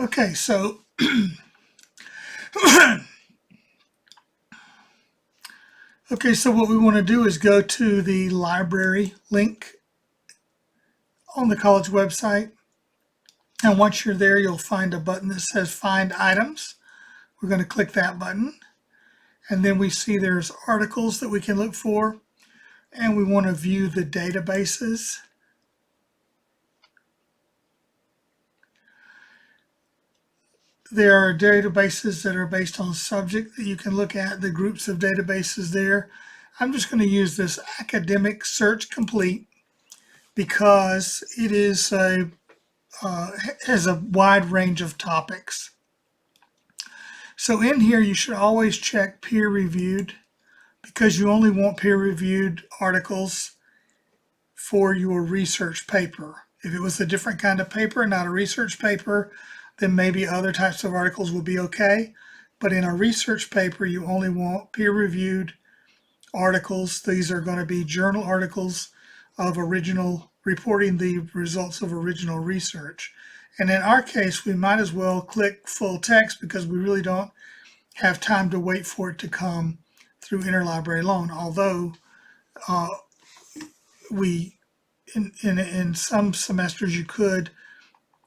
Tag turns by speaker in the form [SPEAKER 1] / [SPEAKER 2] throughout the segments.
[SPEAKER 1] Okay, so okay, so what we want to do is go to the library link on the college website. And once you're there, you'll find a button that says Find Items. We're going to click that button. And then we see there's articles that we can look for. And we want to view the databases. There are databases that are based on subject that you can look at, the groups of databases there. I'm just going to use this Academic Search Complete because it is has a wide range of topics. So in here, you should always check peer reviewed because you only want peer reviewed articles for your research paper. If it was a different kind of paper, not a research paper, then maybe other types of articles will be okay. But in a research paper, you only want peer reviewed articles. These are going to be journal articles of original, reporting the results of original research. And in our case, we might as well click full text because we really don't have time to wait for it to come through interlibrary loan. Although we, in some semesters, you could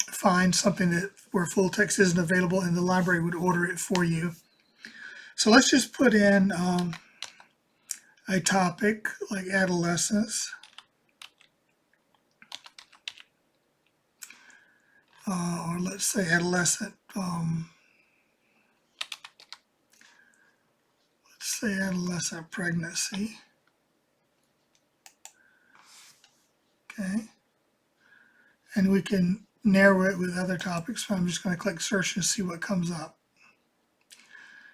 [SPEAKER 1] find something that where full text isn't available and the library would order it for you. So let's just put in a topic like adolescence. Or let's say adolescent, let's say adolescent pregnancy. Okay. And we can narrow it with other topics. So I'm just going to click search and see what comes up.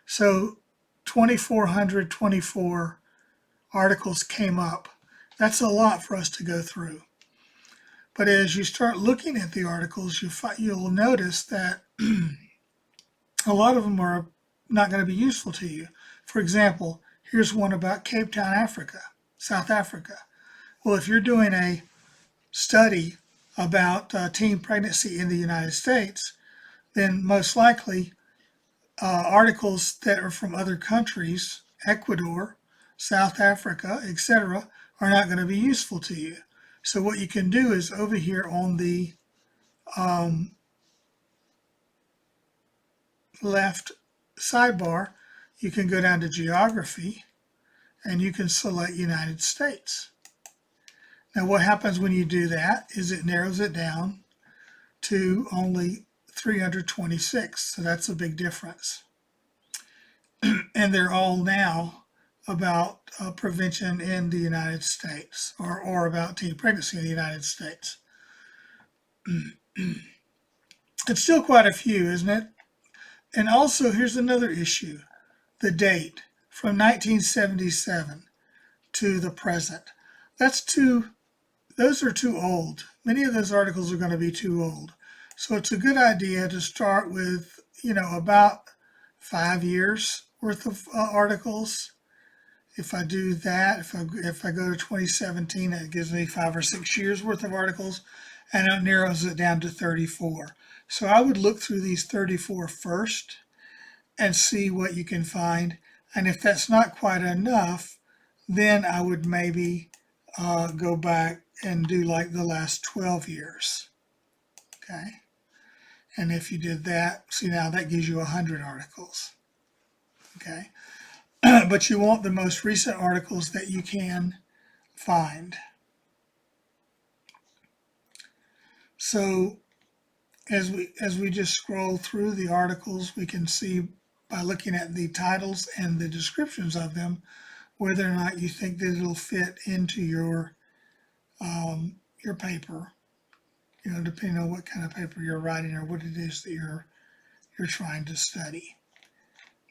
[SPEAKER 1] So 2,424 articles came up. That's a lot for us to go through. But as you start looking at the articles, you'll notice that a lot of them are not going to be useful to you. For example, here's one about Cape Town, Africa, South Africa. Well, if you're doing a study about teen pregnancy in the United States, then most likely articles that are from other countries, Ecuador, South Africa, etc., are not going to be useful to you. So what you can do is over here on the left sidebar, you can go down to geography and you can select United States. Now what happens when you do that is it narrows it down to only 326. So that's a big difference. And they're all now about prevention in the United States or about teen pregnancy in the United States. It's still quite a few, isn't it? And also, here's another issue. The date from 1977 to the present. Those are too old. Many of those articles are going to be too old. So it's a good idea to start with, about 5 years worth of articles. If I do that, if I go to 2017, it gives me 5 or 6 years worth of articles, and it narrows it down to 34. So I would look through these 34 first and see what you can find. And if that's not quite enough, then I would maybe go back and do like the last 12 years. Okay. And if you did that, see now that gives you 100 articles. Okay. But you want the most recent articles that you can find. So as we just scroll through the articles, we can see by looking at the titles and the descriptions of them whether or not you think that it'll fit into your paper. Depending on what kind of paper you're writing or what it is that you're trying to study.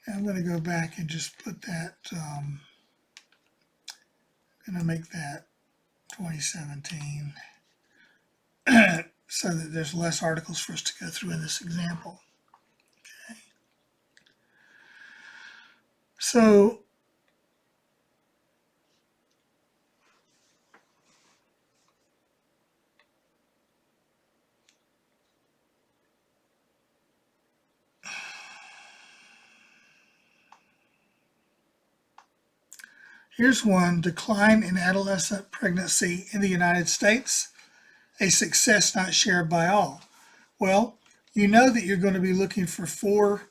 [SPEAKER 1] Now I'm going to go back and just put that. I'm going to make that 2017 so that there's less articles for us to go through in this example. Okay. So Here's one: decline in adolescent pregnancy in the United States, a success not shared by all. Well, you know that you're going to be looking for four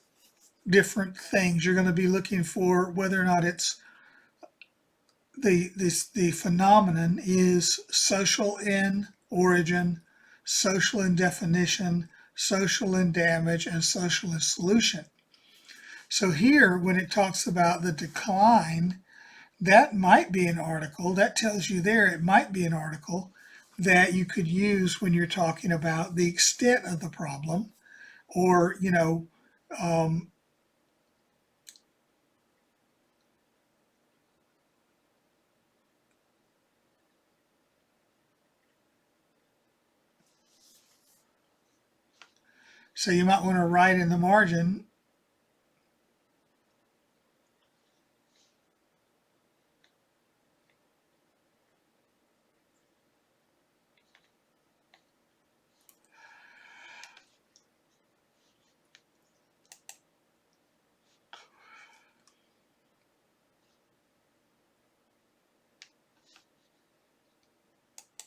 [SPEAKER 1] different things. You're going to be looking for whether or not it's the phenomenon is social in origin, social in definition, social in damage, and social in solution. So here, when it talks about the decline, that might be an article. That tells you there it might be an article that you could use when you're talking about the extent of the problem, or um, so you might want to write in the margin